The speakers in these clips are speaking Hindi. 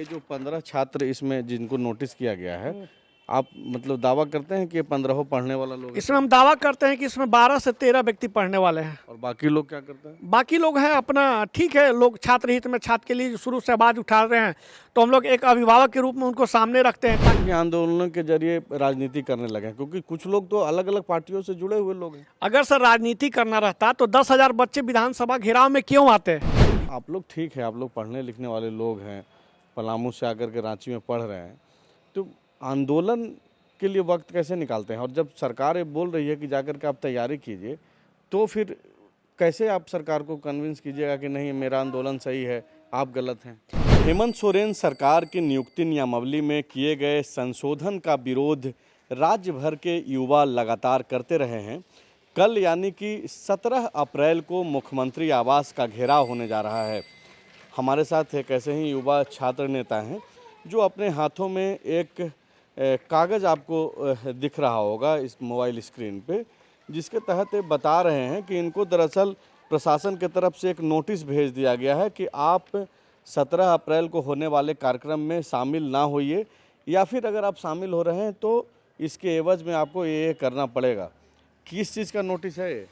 ये जो 15 छात्र इसमें जिनको नोटिस किया गया है, आप मतलब दावा करते हैं कि ये 15 पढ़ने वाला लोग हैं? इसमें हम दावा करते हैं कि इसमें 12 से 13 व्यक्ति पढ़ने वाले हैं। और बाकी लोग क्या करते हैं? बाकी लोग हैं अपना, ठीक है, लोग छात्र हित में छात्र के लिए शुरू से आवाज उठा रहे हैं, तो हम लोग एक अभिभावक के रूप में उनको सामने रखते हैं ताकि ये आंदोलनों के जरिए राजनीति करने लगे हैं, क्योंकि कुछ लोग तो अलग अलग पार्टियों से जुड़े हुए लोग हैं। अगर सर राजनीति करना रहता तो 10,000 बच्चे विधानसभा घेराव में क्यों आते? आप लोग ठीक है, आप लोग पढ़ने लिखने वाले लोग हैं, पलामू से आकर के रांची में पढ़ रहे हैं, तो आंदोलन के लिए वक्त कैसे निकालते हैं? और जब सरकार ये बोल रही है कि जाकर के आप तैयारी कीजिए, तो फिर कैसे आप सरकार को कन्विंस कीजिएगा कि नहीं मेरा आंदोलन सही है, आप गलत हैं? हेमंत सोरेन सरकार की नियुक्ति नियमावली में किए गए संशोधन का विरोध राज्य भर के युवा लगातार करते रहे हैं। कल यानी कि 17 अप्रैल को मुख्यमंत्री आवास का घेराव होने जा रहा है। हमारे साथ एक ऐसे ही युवा छात्र नेता हैं जो अपने हाथों में एक कागज़ आपको दिख रहा होगा इस मोबाइल स्क्रीन पे, जिसके तहत ये बता रहे हैं कि इनको दरअसल प्रशासन की तरफ से एक नोटिस भेज दिया गया है कि आप 17 अप्रैल को होने वाले कार्यक्रम में शामिल ना होइए, या फिर अगर आप शामिल हो रहे हैं तो इसके एवज में आपको ये करना पड़ेगा। किस चीज़ का नोटिस है ये?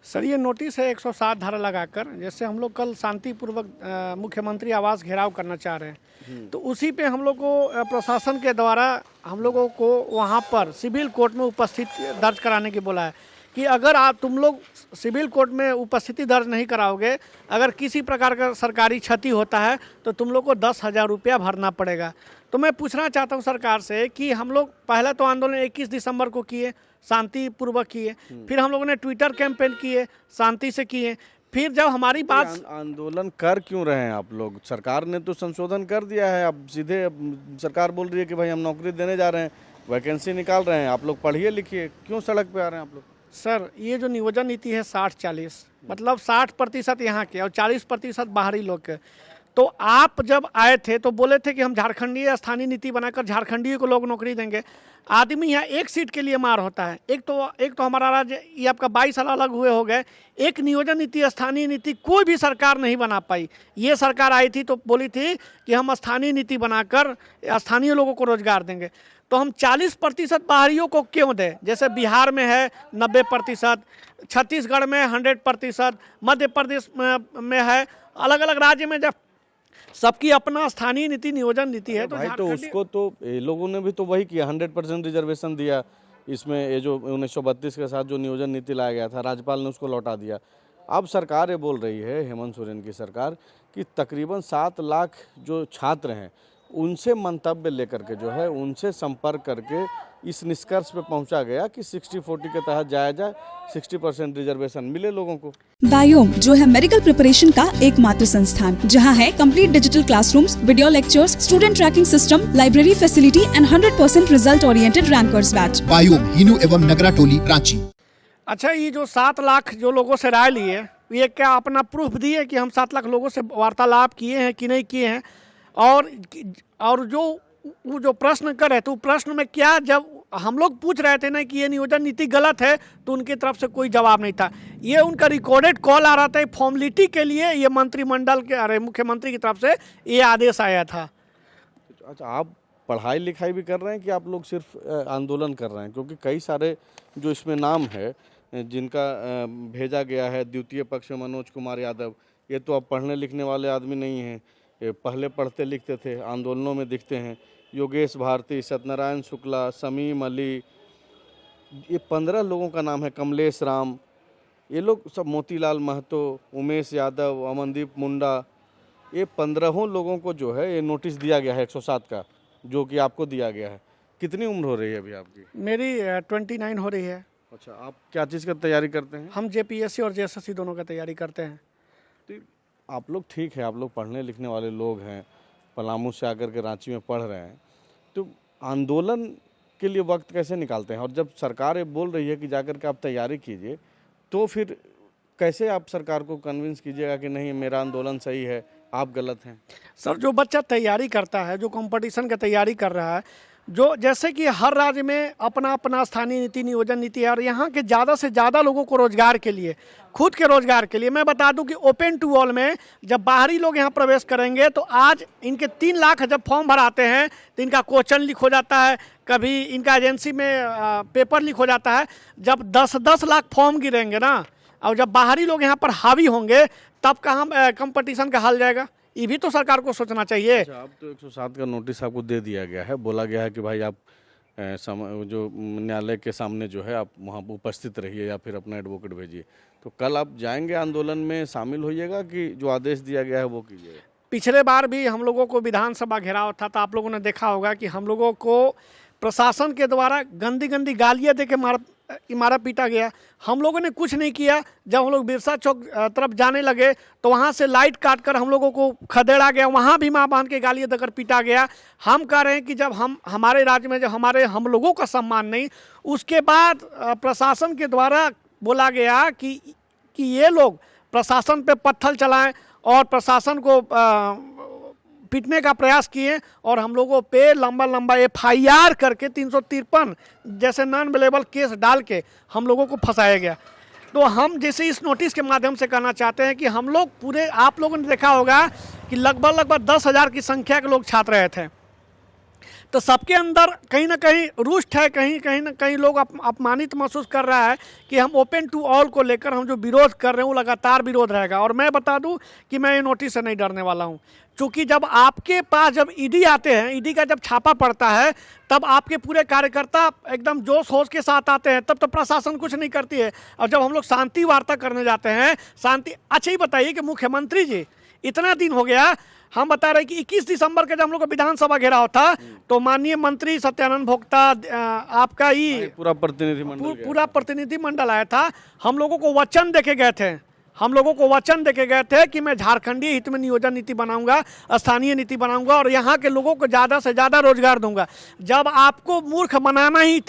सर ये नोटिस है 107 धारा लगाकर, जैसे हम लोग कल शांतिपूर्वक मुख्यमंत्री आवास घेराव करना चाह रहे हैं, तो उसी पे हम लोग को प्रशासन के द्वारा हम लोगों को वहाँ पर सिविल कोर्ट में उपस्थित दर्ज कराने की बोला है कि अगर तुम लोग सिविल कोर्ट में उपस्थिति दर्ज नहीं कराओगे, अगर किसी प्रकार का सरकारी क्षति होता है तो तुम लोग को 10,000 रुपया भरना पड़ेगा। तो मैं पूछना चाहता हूँ सरकार से कि हम लोग पहला तो आंदोलन 21 दिसंबर को किए, शांतिपूर्वक किए, फिर हम लोगों ने ट्विटर कैंपेन किए, शांति से किए, फिर जब हमारी बात आंदोलन कर क्यों रहे हैं आप लोग? सरकार ने तो संशोधन कर दिया है, अब सीधे सरकार बोल रही है कि भाई हम नौकरी देने जा रहे हैं, वैकेंसी निकाल रहे हैं, आप लोग पढ़िए लिखिए, क्यों सड़क पे आ रहे हैं आप लोग? सर ये जो नियोजन नीति है 60-40, मतलब 60% यहाँ के और 40% बाहरी लोग के। तो आप जब आए थे तो बोले थे कि हम झारखंडीय स्थानीय नीति बनाकर झारखंडी को लोग नौकरी देंगे। आदमी यहाँ एक सीट के लिए मार होता है। एक तो हमारा राज्य ये आपका 22 साल अलग हुए हो गए, एक नियोजन नीति स्थानीय नीति कोई भी सरकार नहीं बना पाई। ये सरकार आई थी तो बोली थी कि हम स्थानीय नीति बनाकर स्थानीय लोगों को रोजगार देंगे। तो हम 40% बाहरियों को क्यों दें? जैसे बिहार में है 90%, छत्तीसगढ़ में 100%, मध्य प्रदेश में है, अलग अलग राज्य में जब सबकी अपना स्थानीय नीति नियोजन नीति है। तो भाई तो उसको तो ये लोगों ने भी तो वही किया, 100% रिजर्वेशन दिया इसमें। ये जो 1932 के साथ जो नियोजन नीति लाया गया था, राज्यपाल ने उसको लौटा दिया। अब सरकार ये बोल रही है, हेमंत सोरेन की सरकार, कि तकरीबन 7 लाख जो छात्र हैं उनसे मंतव्य लेकर के जो है उनसे संपर्क करके इस निष्कर्ष पे पहुंचा गया कि 60-40 के तहत जाया जाए, 60% रिजर्वेशन मिले लोगों को। बायोम जो है मेडिकल प्रिपरेशन का एकमात्र संस्थान जहां है complete digital classrooms, video lectures, student tracking system, library facility and 100% result oriented rankers batch. Biome Hinoo एवं नगरा टोली रांची। अच्छा, ये जो 7 लाख जो लोगों से राय लिए, ये क्या अपना प्रूफ दिए कि हम 7 लाख लोगों से वार्तालाप किए हैं कि नहीं किए हैं? और जो प्रश्न करे तो प्रश्न में क्या, जब हम लोग पूछ रहे थे ना कि ये नियोजन नीति गलत है, तो उनकी तरफ से कोई जवाब नहीं था। ये उनका रिकॉर्डेड कॉल आ रहा था, फॉर्मेलिटी के लिए ये मंत्रिमंडल के मुख्यमंत्री की तरफ से ये आदेश आया था। अच्छा, आप पढ़ाई लिखाई भी कर रहे हैं कि आप लोग सिर्फ आंदोलन कर रहे हैं? क्योंकि कई सारे जो इसमें नाम है जिनका भेजा गया है, द्वितीय पक्ष में मनोज कुमार यादव, ये तो अब पढ़ने लिखने वाले आदमी नहीं हैं, पहले पढ़ते लिखते थे, आंदोलनों में दिखते हैं। योगेश भारती, सत्यनारायण शुक्ला, समीम अली, ये 15 लोगों का नाम है, कमलेश राम, ये लोग सब, मोतीलाल महतो, उमेश यादव, अमनदीप मुंडा, ये 15 लोगों को जो है ये नोटिस दिया गया है 107 का, जो कि आपको दिया गया है। कितनी उम्र हो रही है अभी आपकी? मेरी 29 हो रही है। अच्छा, आप क्या चीज़ का तैयारी करते हैं? हम JPSC और JSSC दोनों का तैयारी करते हैं। तो आप लोग ठीक है, आप लोग पढ़ने लिखने वाले लोग हैं, पलामू से आकर के रांची में पढ़ रहे हैं, तो आंदोलन के लिए वक्त कैसे निकालते हैं? और जब सरकार ये बोल रही है कि जाकर के आप तैयारी कीजिए, तो फिर कैसे आप सरकार को कन्विंस कीजिएगा कि नहीं मेरा आंदोलन सही है, आप गलत हैं? सर जो बच्चा तैयारी करता है, जो कंपटीशन का तैयारी कर रहा है, जो जैसे कि हर राज्य में अपना अपना स्थानीय नीति नियोजन नीति है और यहाँ के ज़्यादा से ज़्यादा लोगों को रोजगार के लिए, खुद के रोजगार के लिए, मैं बता दूं कि ओपन टू ऑल में जब बाहरी लोग यहाँ प्रवेश करेंगे तो आज इनके 3 लाख जब फॉर्म भराते हैं तो इनका क्वेश्चन लीक हो जाता है, कभी इनका एजेंसी में पेपर लीक हो जाता है। जब 10-10 लाख फॉर्म गिरेंगे ना, और जब बाहरी लोग यहाँ पर हावी होंगे तब कहाँ कंपटीशन का हल जाएगा। ये भी तो सरकार को सोचना चाहिए। अच्छा, अब तो 107 का नोटिस आपको दे दिया गया है, बोला गया है कि भाई आप जो न्यायालय के सामने जो है आप वहाँ उपस्थित रहिए या फिर अपना एडवोकेट भेजिए। तो कल आप जाएंगे आंदोलन में शामिल होइएगा कि जो आदेश दिया गया है वो कीजिएगा? पिछले बार भी हम लोगों को विधानसभा घेराव था तो आप लोगों ने देखा होगा कि हम लोगों को प्रशासन के द्वारा गंदी गंदी गालियाँ दे के मारा पीटा गया। हम लोगों ने कुछ नहीं किया। जब हम लोग बिरसा चौक तरफ जाने लगे तो वहाँ से लाइट काट कर हम लोगों को खदेड़ा गया, वहाँ भी माँ बांध के गालियाँ देकर पीटा गया। हम कह रहे हैं कि जब हमारे राज्य में जब हम लोगों का सम्मान नहीं, उसके बाद प्रशासन के द्वारा बोला गया कि ये लोग प्रशासन पे पत्थर चलाएं और प्रशासन को पीटने का प्रयास किए और हम लोगों पे लंबा लंबा FIR करके 353 जैसे नॉन अवेलेबल केस डाल के हम लोगों को फंसाया गया। तो हम जैसे इस नोटिस के माध्यम से कहना चाहते हैं कि हम लोग पूरे, आप लोगों ने देखा होगा कि लगभग 10,000 की संख्या के लोग छात्र रहे थे, तो सबके अंदर कहीं ना कहीं रुष्ट है, कहीं ना कहीं लोग अपमानित महसूस कर रहा है कि हम ओपन टू ऑल को लेकर हम जो विरोध कर रहे हैं वो लगातार विरोध रहेगा। और मैं बता दूं कि मैं ये नोटिस से नहीं डरने वाला हूं, क्योंकि जब आपके पास जब ईडी आते हैं, ईडी का जब छापा पड़ता है तब आपके पूरे कार्यकर्ता एकदम जोश होश के साथ आते हैं, तब तो प्रशासन कुछ नहीं करती है। और जब हम लोग शांति वार्ता करने जाते हैं, अच्छा ही बताइए कि मुख्यमंत्री जी, इतना दिन हो गया, हम बता रहे हैं कि 21 दिसंबर के जब हम लोग का विधानसभा घेराव था तो माननीय मंत्री सत्यानंद भोक्ता, आपका ही पूरा प्रतिनिधिमंडल आया था। हम लोगों को वचन देके गए थे कि मैं झारखंडी हित में नियोजन नीति बनाऊंगा, स्थानीय नीति बनाऊंगा और यहाँ के लोगों को ज़्यादा से ज़्यादा रोजगार दूंगा। जब आपको मूर्ख बनाना ही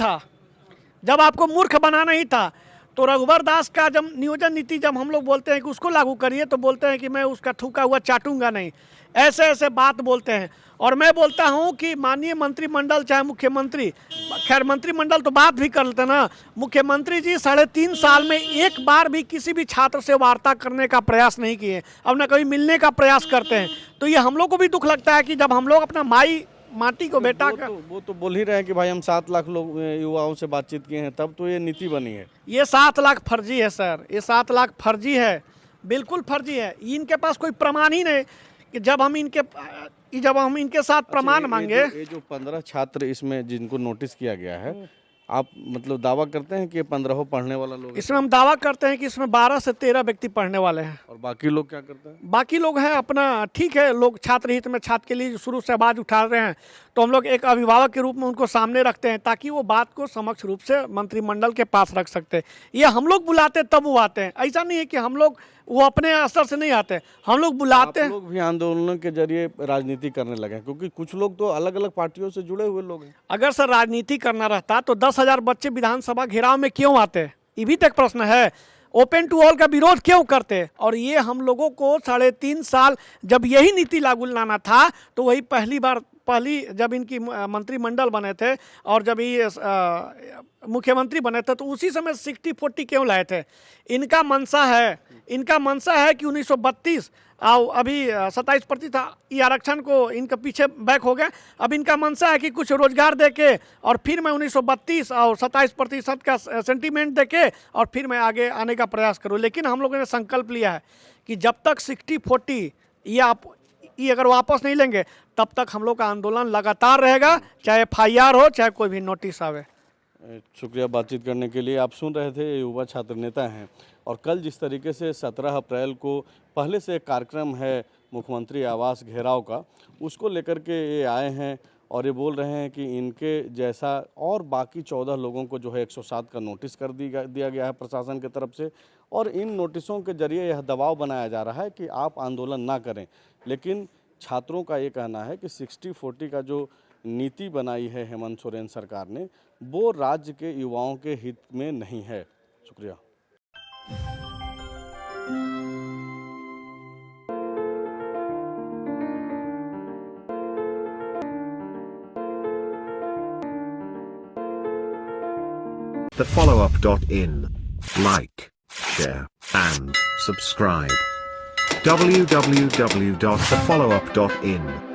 था तो रघुवर दास का जब नियोजन नीति जब हम लोग बोलते हैं कि उसको लागू करिए तो बोलते हैं कि मैं उसका थूका हुआ चाटूंगा नहीं, ऐसे बात बोलते हैं। और मैं बोलता हूं कि माननीय मंत्रिमंडल, चाहे मुख्यमंत्री, खैर मंत्रिमंडल तो बात भी कर लेते ना, मुख्यमंत्री जी 3.5 साल में एक बार भी किसी भी छात्र से वार्ता करने का प्रयास नहीं किए, अब न कभी मिलने का प्रयास करते हैं। तो ये हम लोग को भी दुख लगता है कि जब हम लोग अपना माटी को बेटा का, वो तो बोल ही रहे हैं कि भाई हम 7 लाख लोग युवाओं से बातचीत किए हैं, तब तो ये नीति बनी है। ये 7 लाख फर्जी है सर, ये 7 लाख फर्जी है, बिल्कुल फर्जी है। इनके पास कोई प्रमाण ही नहीं कि जब हम इनके साथ प्रमाण मांगे। ये जो 15 छात्र इसमें जिनको नोटिस किया गया है, आप मतलब दावा करते हैं कि ये 15 पढ़ने वाला लोग? इसमें हम दावा करते हैं कि इसमें 12 से 13 व्यक्ति पढ़ने वाले हैं। और बाकी लोग क्या करते हैं? बाकी लोग हैं अपना, ठीक है, लोग छात्र हित में छात्र के लिए शुरू से आवाज उठा रहे हैं, तो हम लोग एक अभिभावक के रूप में उनको सामने रखते हैं ताकि वो बात को समक्ष रूप से मंत्रिमंडल के पास रख सकते हैं। ये हम लोग बुलाते तब वो आते हैं, ऐसा नहीं है कि हम लोग वो अपने असर से नहीं आते, हम लोग बुलाते हैं। लोग भी आंदोलनों के जरिए राजनीति करने लगे हैं, क्योंकि कुछ लोग तो अलग अलग पार्टियों से जुड़े हुए लोग हैं। अगर सर राजनीति करना रहता तो 10,000 बच्चे विधानसभा घेराव में क्यों आते? ये भी तो एक प्रश्न है। ओपन टू ऑल का विरोध क्यों करते? और ये हम लोगों को 3.5 साल जब यही नीति लागू लाना था तो वही पहली जब इनकी मंत्रिमंडल बने थे और जब ये मुख्यमंत्री बने थे तो उसी समय 60-40 क्यों लाए थे? इनका मंशा है कि 1932 और अभी 27% ये आरक्षण को इनके पीछे बैक हो गए। अब इनका मंशा है कि कुछ रोजगार देके और फिर मैं 1932 और 27% का सेंटीमेंट देके और फिर मैं आगे आने का प्रयास करूँ। लेकिन हम लोगों ने संकल्प लिया है कि जब तक 60-40 ये अगर वापस नहीं लेंगे तब तक हम लोग का आंदोलन लगातार रहेगा, चाहे FIR हो चाहे कोई भी नोटिस आवे। शुक्रिया बातचीत करने के लिए। आप सुन रहे थे, युवा छात्र नेता हैं और कल जिस तरीके से 17 अप्रैल को पहले से एक कार्यक्रम है मुख्यमंत्री आवास घेराव का, उसको लेकर के ये आए हैं और ये बोल रहे हैं कि इनके जैसा और बाकी 14 लोगों को जो है 107 का नोटिस कर दिया गया है प्रशासन की तरफ से, और इन नोटिसों के जरिए यह दबाव बनाया जा रहा है कि आप आंदोलन ना करें। लेकिन छात्रों का ये कहना है कि 60-40 का जो नीति बनाई है हेमंत सोरेन सरकार ने, वो राज्य के युवाओं के हित में नहीं है। शुक्रिया। thefollowup.in. Like, share, and subscribe. www.thefollowup.in